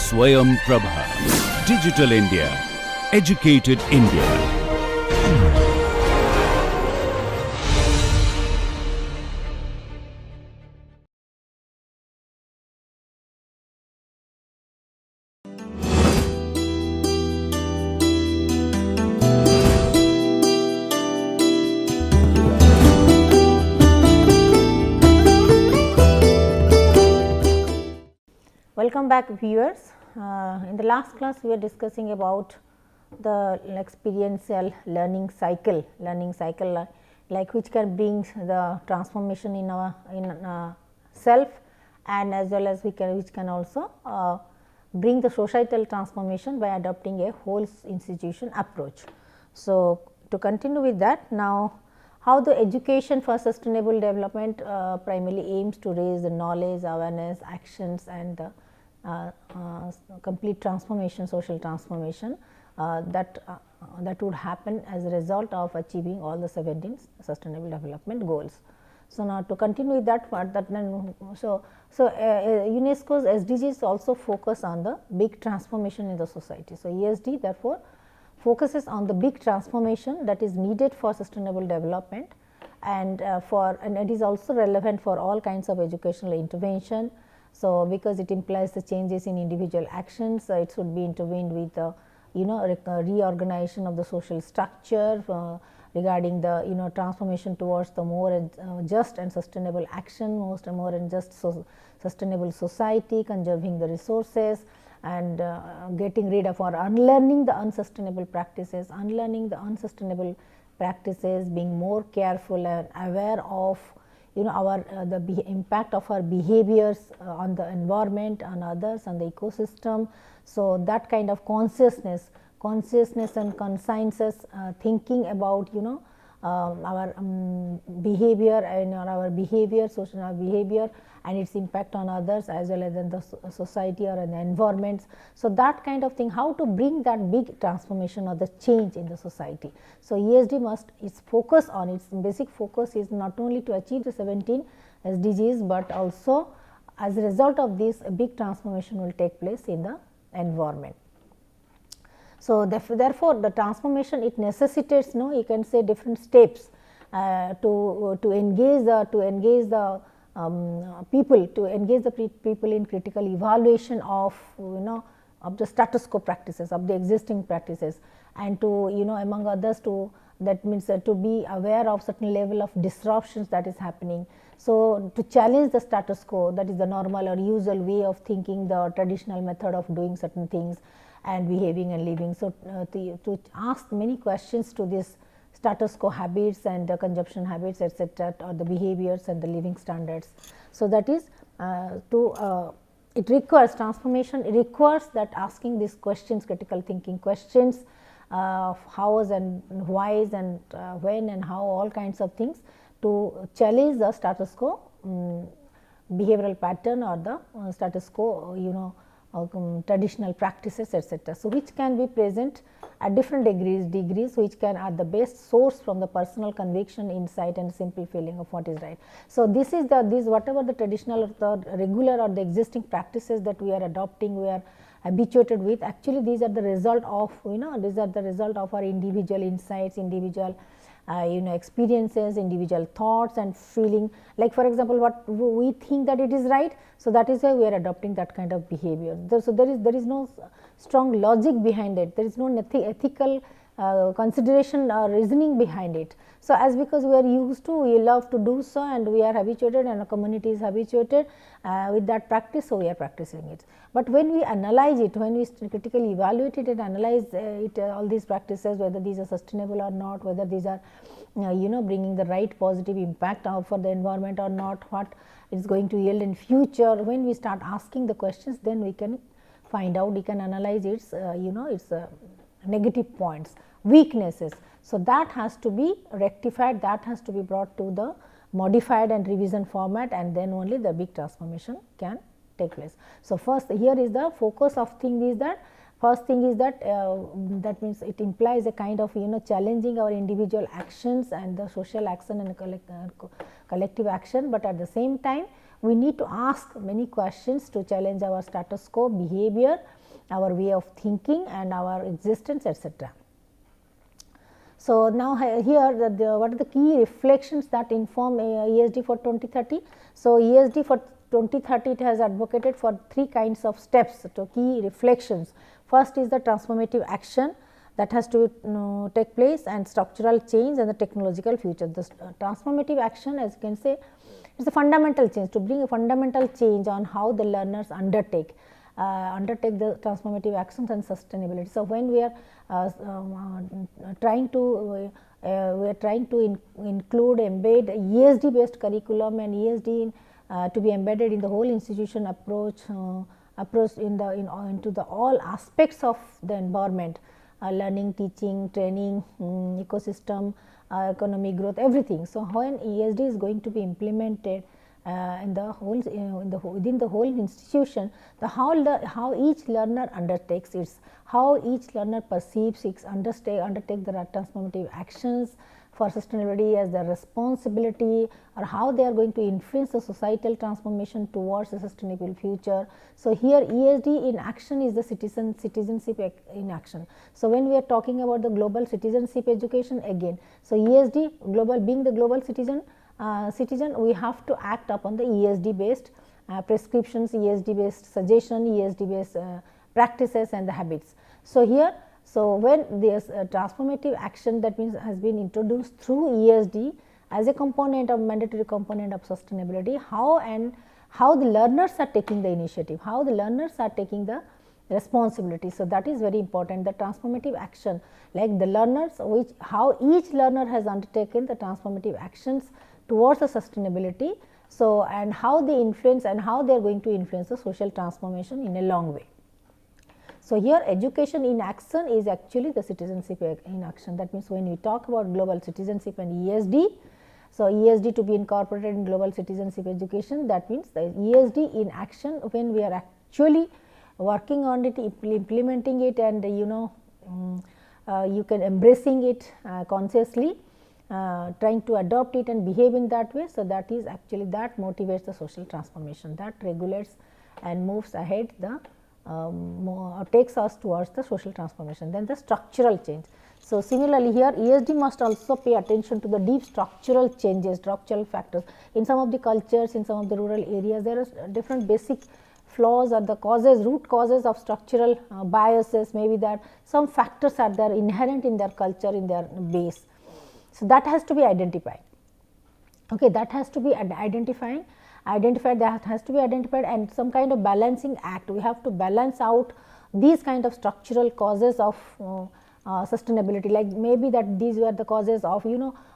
Swayam Prabha. Digital India. Educated India. Welcome back, viewers. In the last class we were discussing about the experiential learning cycle like which can bring the transformation in our self, and as well as which can also bring the societal transformation by adopting a whole institution approach. So, to continue with that, now how the education for sustainable development primarily aims to raise the knowledge, awareness, actions, and the complete transformation, social transformation that would happen as a result of achieving all the 17 sustainable development goals. So, now to continue with that part, UNESCO's SDGs also focus on the big transformation in the society. So, ESD therefore focuses on the big transformation that is needed for sustainable development, and it is also relevant for all kinds of educational intervention. So, because it implies the changes in individual actions, it should be intervened with the reorganization of the social structure regarding the transformation towards the more just and sustainable action, more and just sustainable society, conserving the resources, and getting rid of or unlearning the unsustainable practices, being more careful and aware of our the impact of our behaviors on the environment, on others, on the ecosystem. So, that kind of consciousness and conscientious thinking about our behavior and our behavior, social behavior, and its impact on others as well as in the society or in the environments. So, that kind of thing, how to bring that big transformation or the change in the society. So, ESD its focus on its basic focus is not only to achieve the 17 SDGs, but also as a result of this a big transformation will take place in the environment. So, therefore, the transformation it necessitates you can say different steps to engage the people in critical evaluation of of the status quo practices, of the existing practices, and to among others to that means to be aware of certain level of disruptions that is happening. So, to challenge the status quo, that is the normal or usual way of thinking, the traditional method of doing certain things and behaving and living. So, to ask many questions to this status quo habits and the consumption habits, etc., or the behaviors and the living standards. So, that is it requires transformation, it requires that asking these questions, critical thinking questions, hows and whys and when and how, all kinds of things to challenge the status quo behavioral pattern or the status quo traditional practices, etc. So, which can be present at different degrees which can at the best source from the personal conviction, insight, and simple feeling of what is right. So, this is whatever the traditional or the regular or the existing practices that we are adopting, we are habituated with, actually these are the result of our individual insights, individual experiences, individual thoughts and feeling. Like for example, what we think that it is right, so that is why we are adopting that kind of behavior. So, there is no strong logic behind it, there is no ethical consideration or reasoning behind it. So, as because we are used to, we love to do so, and we are habituated and a community is habituated with that practice, so we are practicing it. But when we analyze it, when we critically evaluate it and analyze all these practices, whether these are sustainable or not, whether these are bringing the right positive impact for the environment or not, what is going to yield in future, when we start asking the questions, then we can find out, we can analyze its its negative points, weaknesses. So, that has to be rectified, that has to be brought to the modified and revision format, and then only the big transformation can take place. So, first here is the focus of thing is that first thing is that that means it implies a kind of challenging our individual actions and the social action and collective action, but at the same time we need to ask many questions to challenge our status quo behavior, our way of thinking and our existence, etc. So, now here what are the key reflections that inform ESD for 2030? So, ESD for 2030 it has advocated for 3 kinds of steps to key reflections. First is the transformative action that has to take place, and structural change and the technological future. The transformative action, as you can say, is a fundamental change, to bring a fundamental change on how the learners undertake the transformative actions and sustainability. So, when we are trying to include, embed ESD based curriculum and ESD to be embedded in the whole institution approach into the all aspects of the environment, learning, teaching, training, ecosystem, economic growth, everything. So, when ESD is going to be implemented in the whole within the whole institution, how each learner undertakes it, how each learner perceives it, undertake the transformative actions for sustainability as their responsibility, or how they are going to influence the societal transformation towards a sustainable future. So, here ESD in action is the citizenship in action. So, when we are talking about the global citizenship education again, so ESD global, being the global citizen, we have to act upon the ESD based prescriptions, ESD based suggestion, ESD based practices and the habits. So, here, so when this transformative action, that means has been introduced through ESD as a component of mandatory component of sustainability, how the learners are taking the initiative, how the learners are taking the responsibility. So, that is very important, the transformative action, like the learners, how each learner has undertaken the transformative actions towards the sustainability. So, and how they influence and how they are going to influence the social transformation in a long way. So, here education in action is actually the citizenship in action. That means, when we talk about global citizenship and ESD, so ESD to be incorporated in global citizenship education, that means the ESD in action, when we are actually working on it, implementing it, and you can embracing it consciously, trying to adopt it and behave in that way. So, that is actually that motivates the social transformation, that regulates and moves ahead the takes us towards the social transformation. Then the structural change. So, similarly, here ESD must also pay attention to the deep structural changes, structural factors. In some of the cultures, in some of the rural areas, there are different basic flaws or the causes, root causes of structural biases, maybe that some factors are there inherent in their culture, in their base. So, that has to be identified. Okay, that has to be identified, that has to be identified, and some kind of balancing act. We have to balance out these kind of structural causes of sustainability, like maybe that these were the causes of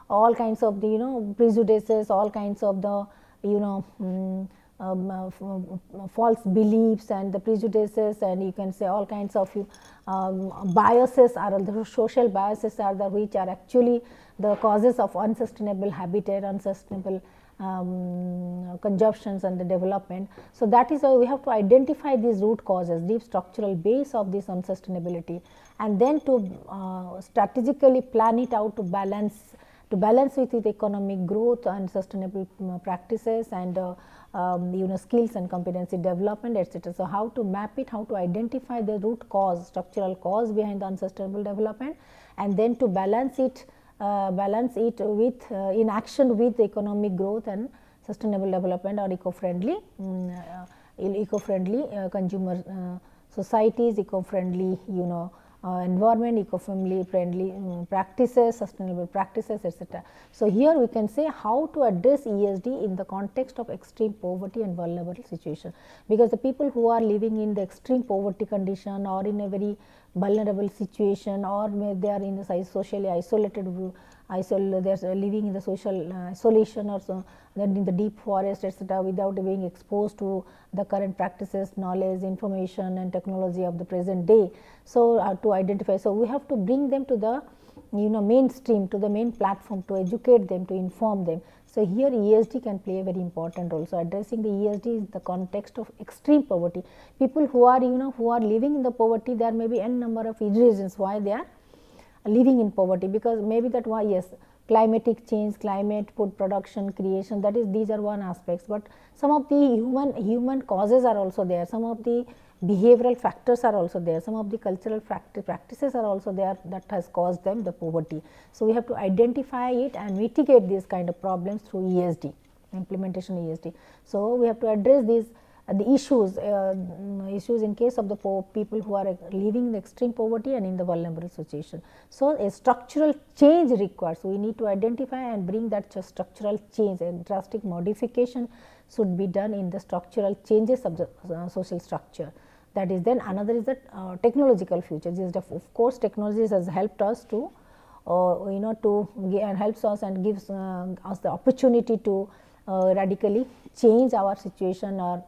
all kinds of the prejudices, all kinds of the false beliefs and the prejudices, and you can say all kinds of biases are the social biases are the which are actually the causes of unsustainable habitat, unsustainable consumptions and the development. So, that is why we have to identify these root causes, deep structural base of this unsustainability, and then to strategically plan it out to balance with economic growth and sustainable practices and skills and competency development, etc. So, how to map it, how to identify the root cause, structural cause behind the unsustainable development, and then to balance it with in action with economic growth and sustainable development or eco-friendly consumer societies, eco-friendly environment, eco-friendly practices, sustainable practices, etc. So, here we can say how to address ESD in the context of extreme poverty and vulnerable situation, because the people who are living in the extreme poverty condition or in a very vulnerable situation, or they are in a socially isolated, they are living in the social isolation, or so then in the deep forest, etc., without being exposed to the current practices, knowledge, information and technology of the present day. So, to identify, so we have to bring them to the mainstream, to the main platform, to educate them, to inform them. So, here ESD can play a very important role. So, addressing the ESD in the context of extreme poverty. People who are who are living in the poverty, there may be n number of reasons why they are living in poverty, because maybe that why, yes, climatic change, climate, food production, creation, that is, these are one aspects, but some of the human causes are also there, some of the behavioral factors are also there, some of the cultural practices are also there that has caused them the poverty. So, we have to identify it and mitigate these kind of problems through ESD, implementation ESD. So, we have to address these the issues in case of the people who are living in extreme poverty and in the vulnerable situation. So, a structural change requires, we need to identify and bring that structural change, a drastic modification should be done in the structural changes of the social structure. That is, then another is the technological future. This is of course, technology has helped us to and helps us and gives us the opportunity to radically change our situation or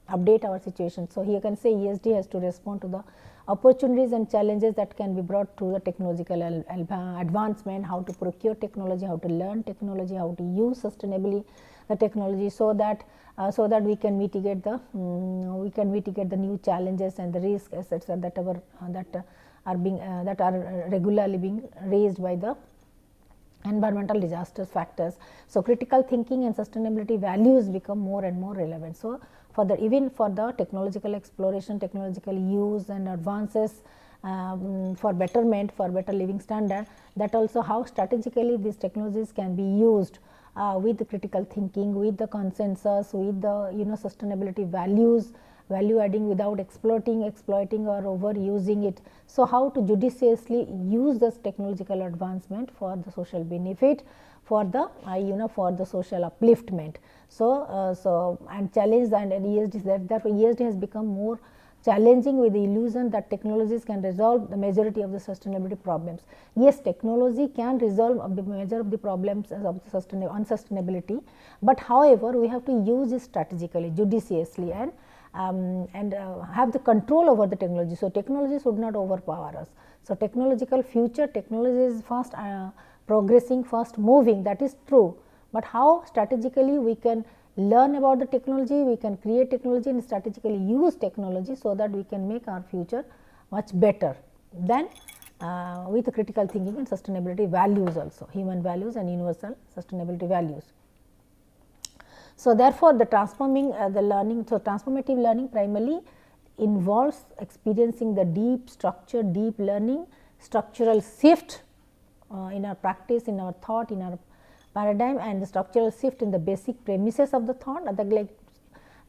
update our situation. So, here you can say ESD has to respond to the opportunities and challenges that can be brought through the technological advancement, how to procure technology, how to learn technology, how to use sustainably the technology, so that we can mitigate the new challenges and the risks, etc., that are regularly being raised by the environmental disasters factors. So, critical thinking and sustainability values become more and more relevant. So, even for the technological exploration, technological use and advances for betterment, for better living standard, that also how strategically these technologies can be used with the critical thinking, with the consensus, with the sustainability values, value adding without exploiting or overusing it. So, how to judiciously use this technological advancement for the social benefit, for the for the social upliftment. So, and challenge and ESD, therefore, ESD has become more challenging with the illusion that technologies can resolve the majority of the sustainability problems. Yes, technology can resolve the major of the problems of the unsustainability, but however, we have to use it strategically, judiciously, and have the control over the technology. So, technology should not overpower us. So, technological future, technology is fast progressing, fast moving, that is true, but how strategically we can learn about the technology, we can create technology and strategically use technology, so that we can make our future much better than with the critical thinking and sustainability values also, human values and universal sustainability values. So, therefore, the transforming the learning, so transformative learning primarily involves experiencing the deep structure, deep learning, structural shift in our practice, in our thought, in our paradigm, and the structural shift in the basic premises of the thought.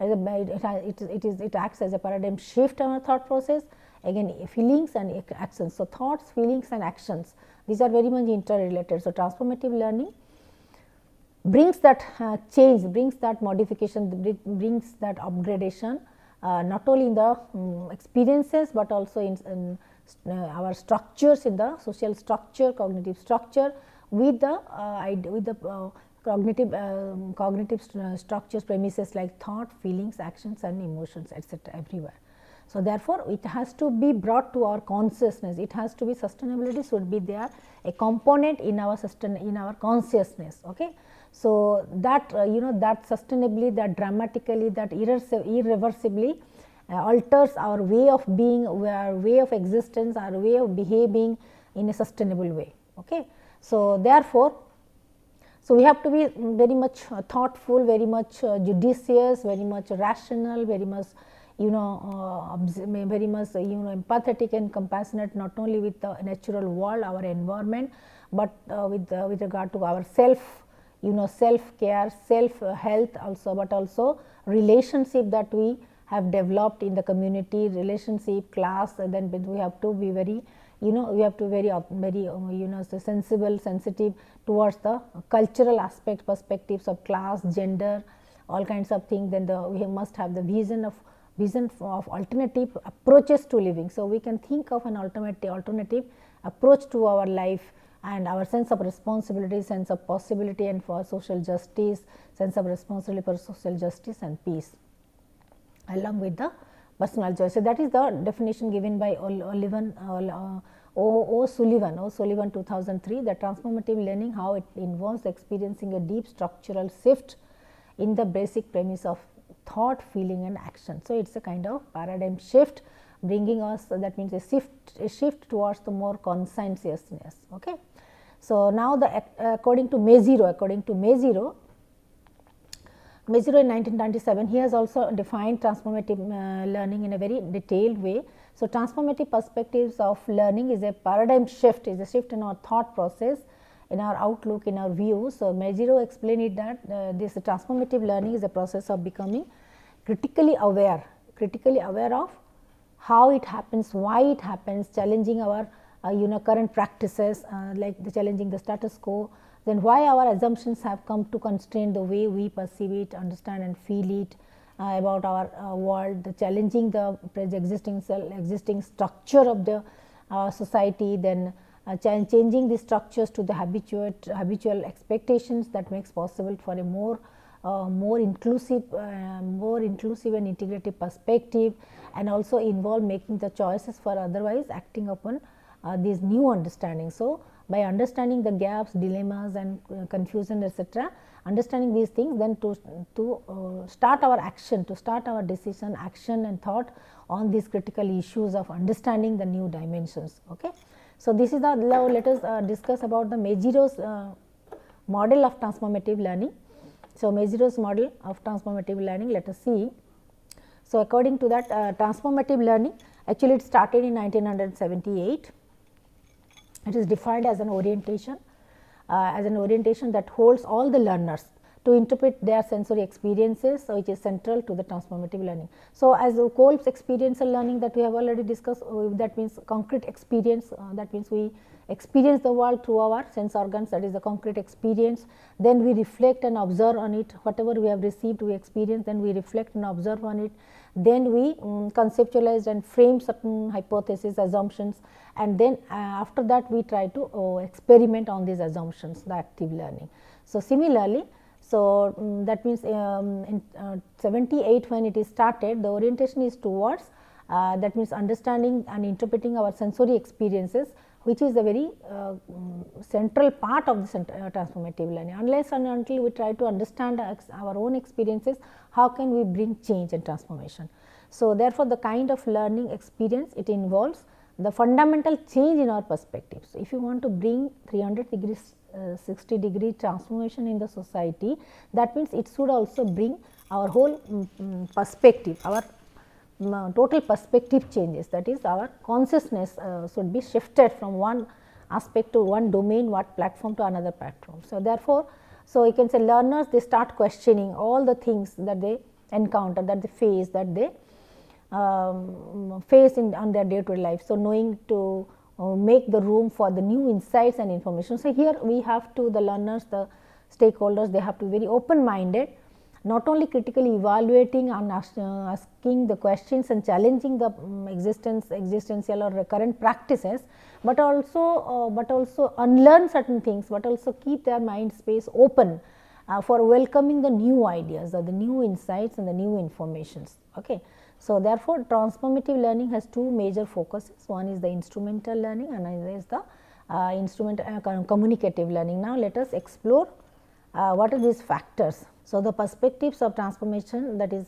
It acts as a paradigm shift in our thought process. Again, feelings and actions. So, thoughts, feelings and actions, these are very much interrelated. So, transformative learning brings that change, brings that modification, brings that upgradation not only in the experiences, but also in our structures, in the social structure, cognitive structure, with the cognitive structures, premises like thought, feelings, actions and emotions, etc., everywhere. So, therefore, it has to be brought to our consciousness, it has to be, sustainability should be there, a component in our consciousness. Okay. So, that that sustainably, that dramatically, that irreversibly alters our way of being, our way of existence, our way of behaving in a sustainable way. Okay. So, therefore, we have to be very much thoughtful, very much judicious, very much rational, very much very much empathetic and compassionate, not only with the natural world, our environment, but with regard to our self care, self health also, but also relationship that we have developed in the community, relationship, class. Then we have to be very we have to very sensible, sensitive towards the cultural aspect, perspectives of class, gender, all kinds of things. Then we must have the vision of alternative approaches to living. So, we can think of an alternative approach to our life, and our sense of responsibility, sense of possibility, and for social justice, sense of responsibility for social justice and peace, along with the personal choice. So, that is the definition given by O'Sullivan 2003, the transformative learning, how it involves experiencing a deep structural shift in the basic premise of thought, feeling and action. So, it is a kind of paradigm shift, bringing us, that means a shift towards the more conscientiousness. Okay. So, now according to Maziero in 1997, he has also defined transformative learning in a very detailed way. So, transformative perspectives of learning is a paradigm shift, is a shift in our thought process, in our outlook, in our view. So, Maziero explained it that this transformative learning is a process of becoming critically aware of how it happens, why it happens, challenging our current practices, like challenging the status quo, then why our assumptions have come to constrain the way we perceive it, understand and feel it about our world, the challenging the existing structure of the society, then changing the structures to the habitual expectations that makes possible for a more inclusive and integrative perspective, and also involve making the choices for otherwise acting upon these new understandings. So, by understanding the gaps, dilemmas and confusion, etc., understanding these things, then to start our action, to start our decision, action and thought on these critical issues of understanding the new dimensions. Okay. So, this is the, now let us discuss about the Maziero's model of transformative learning. So, Maziero's model of transformative learning, let us see. So, according to that transformative learning, actually it started in 1978. It is defined as an orientation that holds all the learners to interpret their sensory experiences, which is central to the transformative learning. So, as Kolb's experiential learning that we have already discussed, that means concrete experience, that means we experience the world through our sense organs, that is the concrete experience, then we reflect and observe on it, whatever we have received we experience, then we reflect and observe on it, then we conceptualize and frame certain hypotheses, assumptions, and then after that we try to experiment on these assumptions, the active learning. So, similarly, so that means in 78 when it is started, the orientation is towards that means understanding and interpreting our sensory experiences, which is a very central part of the transformative learning. Unless and until we try to understand our own experiences, how can we bring change and transformation? So, therefore, the kind of learning experience, it involves the fundamental change in our perspectives. So, if you want to bring 360-degree transformation in the society, that means it should also bring our whole perspective, our total perspective changes, that is our consciousness should be shifted from one aspect to one domain, one platform to another platform. So, therefore, so you can say learners, they start questioning all the things that they encounter, that they face, that they face on their day-to-day life. So, knowing to make the room for the new insights and information. So, here we have to, the learners, the stakeholders, they have to be very open-minded, not only critically evaluating and asking the questions and challenging the existential or recurrent practices, but also unlearn certain things, but also keep their mind space open for welcoming the new ideas or the new insights and the new informations. Okay. So, therefore, transformative learning has two major focuses. One is the instrumental learning and another is the communicative learning. Now, let us explore what are these factors. So, the perspectives of transformation, that is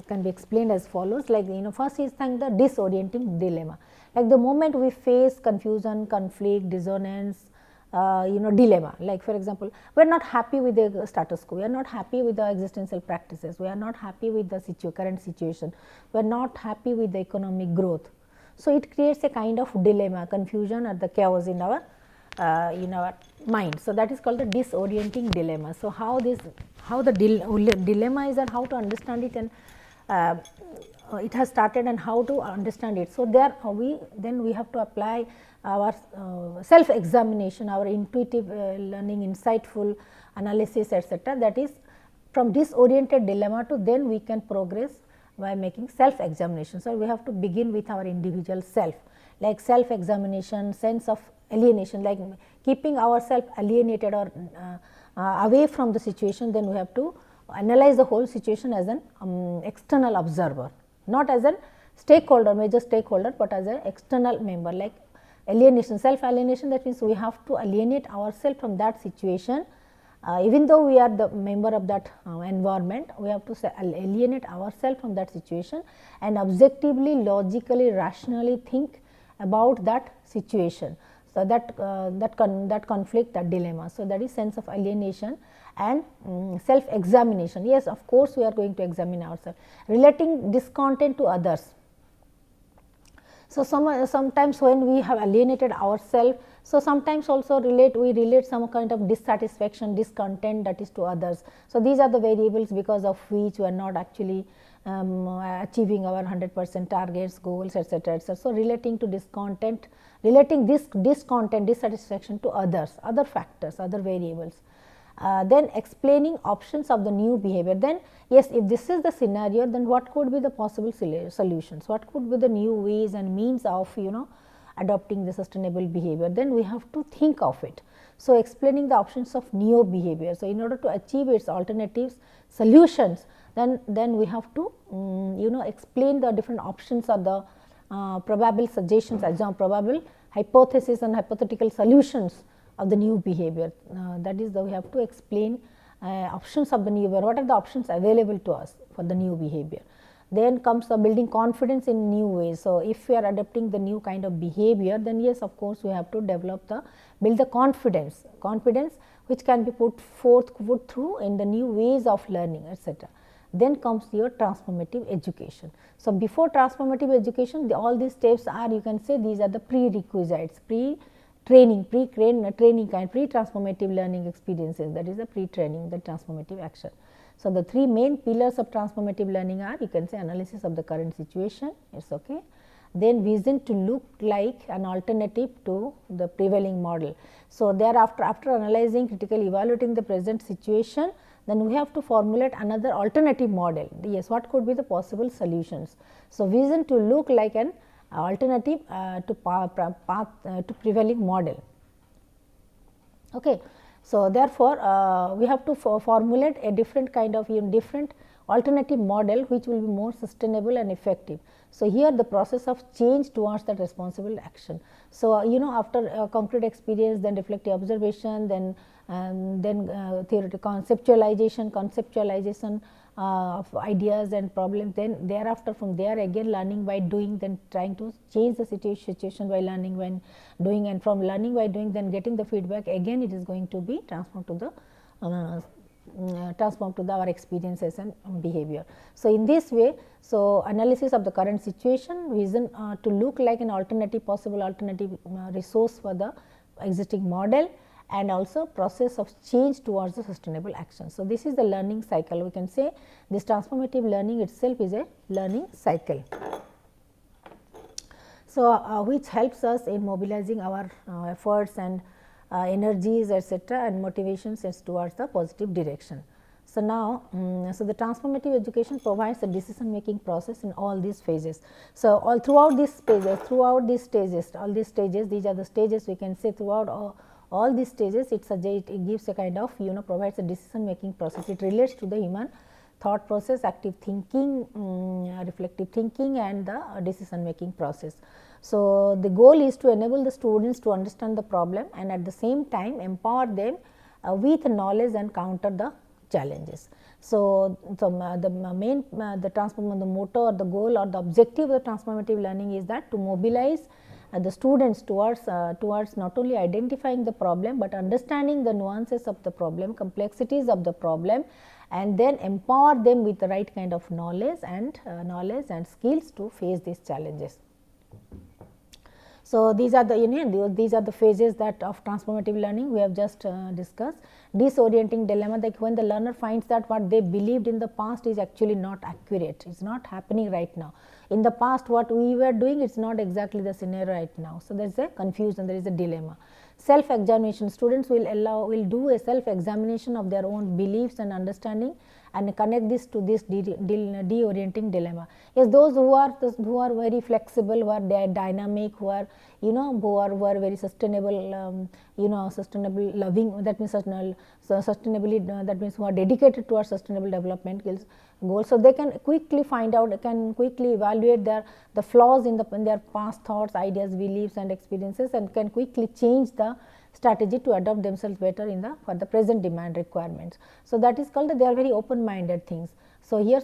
can be explained as follows, like first is the disorienting dilemma. Like the moment we face confusion, conflict, dissonance, dilemma, like for example, we are not happy with the status quo, we are not happy with the existential practices, we are not happy with the current situation, we are not happy with the economic growth. So, it creates a kind of dilemma, confusion or the chaos in our mind. So, that is called the disorienting dilemma. So, how the dilemma is and how to understand it, and it has started and how to understand it. So, then we have to apply our self examination, our intuitive learning, insightful analysis, etc. That is from disoriented dilemma to then we can progress by making self examination. So, we have to begin with our individual self, like self examination, sense of alienation, like keeping ourselves alienated or away from the situation. Then we have to analyze the whole situation as an external observer, not as a stakeholder, major stakeholder, but as an external member, like alienation, self alienation. That means we have to alienate ourselves from that situation, even though we are the member of that environment, we have to alienate ourselves from that situation and objectively, logically, rationally think about that situation. So, that conflict, that dilemma. So, that is sense of alienation and self examination. Yes, of course, we are going to examine ourselves. Relating discontent to others. So, sometimes when we have alienated ourselves, so sometimes also we relate some kind of dissatisfaction, discontent, that is to others. So, these are the variables because of which we are not actually achieving our 100% targets, goals, etc., etc. So, relating to discontent, relating this discontent, dissatisfaction to others, other factors, other variables. Then explaining options of the new behavior. Then yes, if this is the scenario, then what could be the possible solutions, what could be the new ways and means of adopting the sustainable behavior, then we have to think of it. So, explaining the options of new behavior. So, in order to achieve its alternatives solutions, then we have to explain the different options or the probable suggestions, probable hypothesis and hypothetical solutions of the new behavior. That is, we have to explain options of the new behavior, what are the options available to us for the new behavior. Then comes the building confidence in new ways. So, if we are adopting the new kind of behavior, then yes, of course, we have to build the confidence which can be put through in the new ways of learning, etc. Then comes your transformative education. So, before transformative education, all these steps are, you can say, these are the prerequisites, pre-training kind, pre-transformative learning experiences, that is the pre-training, the transformative action. So, the three main pillars of transformative learning are, you can say, analysis of the current situation, it's okay. Then vision to look like an alternative to the prevailing model. So, thereafter, after analyzing, critically evaluating the present situation, then we have to formulate another alternative model. Yes, what could be the possible solutions? So, vision to look like an alternative to prevailing model. Okay. So, therefore, we have to formulate a different kind of different alternative model which will be more sustainable and effective. So, here the process of change towards that responsible action. So, after concrete experience, then reflective observation, then theoretical conceptualization of ideas and problems, then thereafter from there again learning by doing, then trying to change the situation by learning when doing, and from learning by doing, then getting the feedback, again it is going to be transformed to our experiences and behavior. So, in this way, so analysis of the current situation, vision to look like an possible alternative resource for the existing model, and also process of change towards the sustainable action. So, this is the learning cycle. We can say this transformative learning itself is a learning cycle. So, which helps us in mobilizing our efforts and energies, etc., and motivations towards the positive direction. So, now, so the transformative education provides a decision making process in all these phases. So, all throughout these stages, these are the stages, we can say throughout all these stages, it gives a kind of provides a decision making process. It relates to the human thought process, active thinking, reflective thinking, and the decision making process. So, the goal is to enable the students to understand the problem and at the same time empower them with knowledge and counter the challenges. So, the main the motto or the goal or the objective of the transformative learning is that to mobilize the students towards not only identifying the problem, but understanding the nuances of the problem, complexities of the problem, and then empower them with the right kind of knowledge and skills to face these challenges. So, these are the phases that of transformative learning we have just discussed. Disorienting dilemma, like when the learner finds that what they believed in the past is actually not accurate, it is not happening right now. In the past what we were doing, it is not exactly the scenario right now. So, there is a confusion, there is a dilemma. Self examination, students will do a self examination of their own beliefs and understanding and connect this to this deorienting dilemma. Yes, those who are very flexible, who are dynamic, who are who are very sustainable, sustainable loving, that means sustainably, that means who are dedicated towards sustainable development goals. So, they can quickly find out, can quickly evaluate the flaws in their past thoughts, ideas, beliefs and experiences, and can quickly change the strategy to adopt themselves better for the present demand requirements. So, that is called they are very open minded things. So, here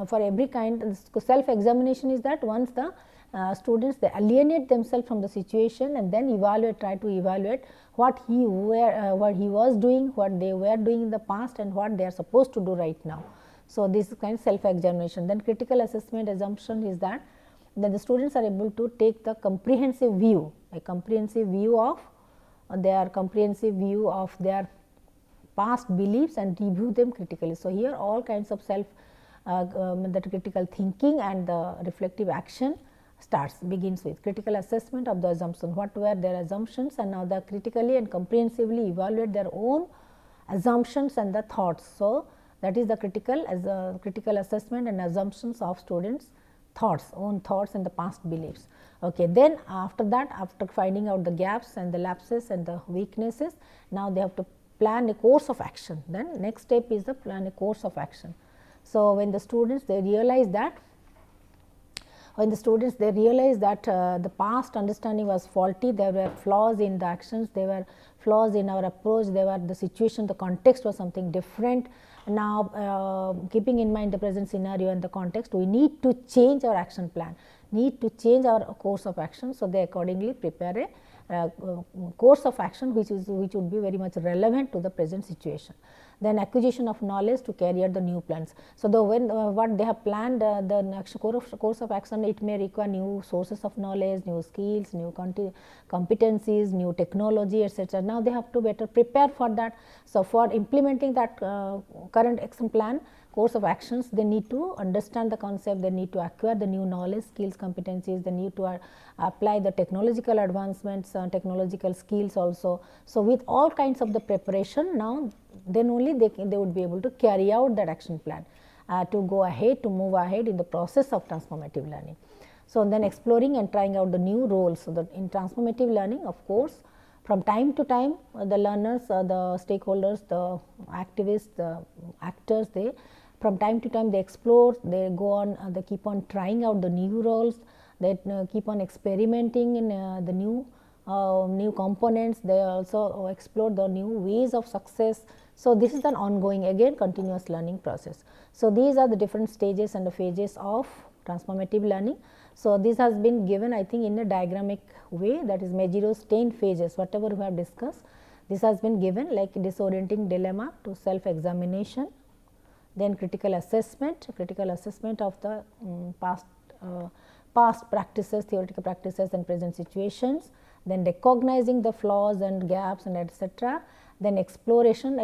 for every kind self examination is that once the students they alienate themselves from the situation and then try to evaluate what he was doing, what they were doing in the past and what they are supposed to do right now. So, this is kind of self examination. Then critical assessment assumption is that the students are able to take the comprehensive view, a comprehensive view of their past beliefs and review them critically. So, here all kinds of the critical thinking and the reflective action begins with critical assessment of the assumption, what were their assumptions, and now they critically and comprehensively evaluate their own assumptions and the thoughts. So, that is the critical assessment and assumptions of students own thoughts and the past beliefs. Okay. Then after that, after finding out the gaps and the lapses and the weaknesses, now they have to plan a course of action. Then next step is the plan a course of action. So, when the students they realize that the past understanding was faulty, there were flaws in the actions, there were flaws in our approach, the situation, the context was something different. Now, keeping in mind the present scenario and the context, we need to change our action plan, need to change our course of action. So, they accordingly prepare a course of action which would be very much relevant to the present situation. Then acquisition of knowledge to carry out the new plans. So, what they have planned the next course of action, it may require new sources of knowledge, new skills, new competencies, new technology, etc. Now, they have to better prepare for that. So, for implementing that current action plan course of actions, they need to understand the concept, they need to acquire the new knowledge, skills, competencies, they need to apply the technological advancements, technological skills also. So, with all kinds of the preparation, now then only they would be able to carry out that action plan to move ahead in the process of transformative learning. So, then exploring and trying out the new roles. So, that in transformative learning, of course, from time to time the learners, the stakeholders, the activists, the actors, from time to time they explore, they go on, they keep on trying out the new roles, they keep on experimenting in the new components, they also explore the new ways of success. So, this is an ongoing again continuous learning process. So, these are the different stages and the phases of transformative learning. So, this has been given I think in a diagrammatic way, that is Mejiro's 10 phases, whatever we have discussed, this has been given like disorienting dilemma to self examination, then critical assessment of the past practices, theoretical practices and present situations, then recognizing the flaws and gaps and etc. Then exploration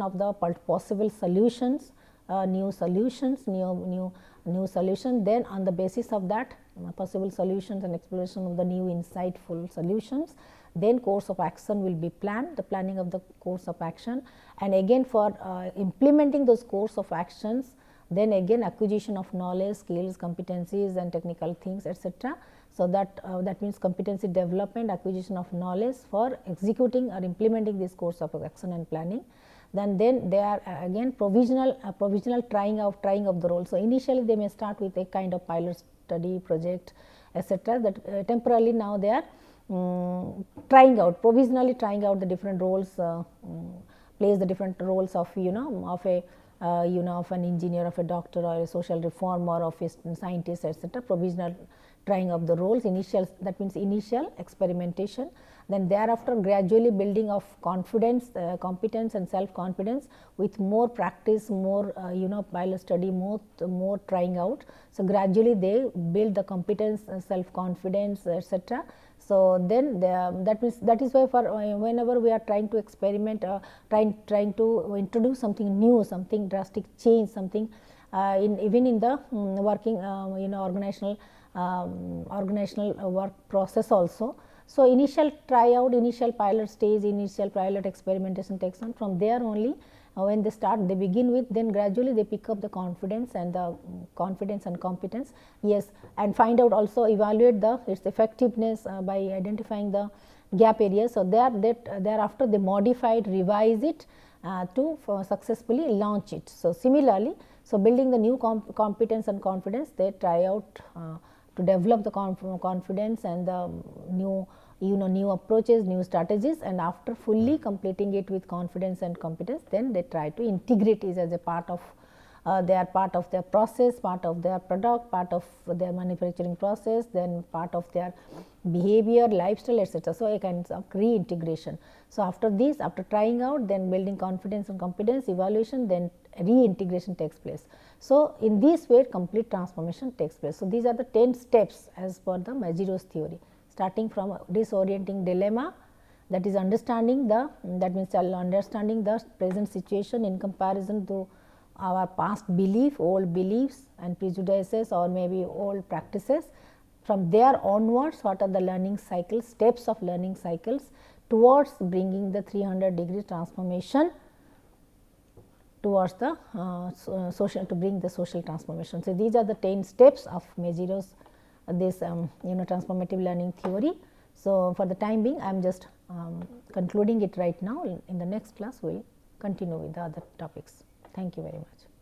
of the possible solutions, new solutions, then on the basis of that possible solutions and exploration of the new insightful solutions, then course of action will be planned, the planning of the course of action, and again for implementing those course of actions, then again acquisition of knowledge, skills, competencies and technical things, etc. So, that means competency development, acquisition of knowledge for executing or implementing this course of action and planning. Then they are again provisional trying of the role. So, initially they may start with a kind of pilot study project, etc. that temporarily now they are provisionally trying out the different roles, plays the different roles of of an engineer, of a doctor, or a social reformer, of a scientist, etc. Provisional trying of the roles, that means initial experimentation. Then thereafter gradually building of confidence, competence and self confidence with more practice, more pilot study, more trying out. So, gradually they build the competence, self confidence, etc. So, then that is why for whenever we are trying to experiment, trying to introduce something new, something drastic change, something even in the working organizational work process also. So, initial tryout, initial pilot stage, initial pilot experimentation takes on. From there only when they start, they begin with, then gradually they pick up the confidence and competence. Yes, and find out also, evaluate its effectiveness by identifying the gap areas. So, thereafter they modify it, revise it to successfully launch it. So, similarly, so building the new competence and confidence, they try out to develop the confidence and the new approaches, new strategies, and after fully completing it with confidence and competence, then they try to integrate it as a part of they are part of their process, part of their product, part of their manufacturing process, then part of their behavior, lifestyle, etc. So, a kind of reintegration. So, after this, after trying out, then building confidence and competence, evaluation, then reintegration takes place. So, in this way complete transformation takes place. So, these are the 10 steps as per the Maziro's theory, starting from disorienting dilemma, that is understanding the, that means understanding the present situation in comparison to our past belief, old beliefs and prejudices or maybe old practices. From there onwards, what are the learning cycles, steps of learning cycles towards bringing the 300-degree transformation towards the social, to bring the social transformation. So, these are the 10 steps of Maziro's this transformative learning theory. So, for the time being I am just concluding it right now. In the next class we will continue with the other topics. Thank you very much.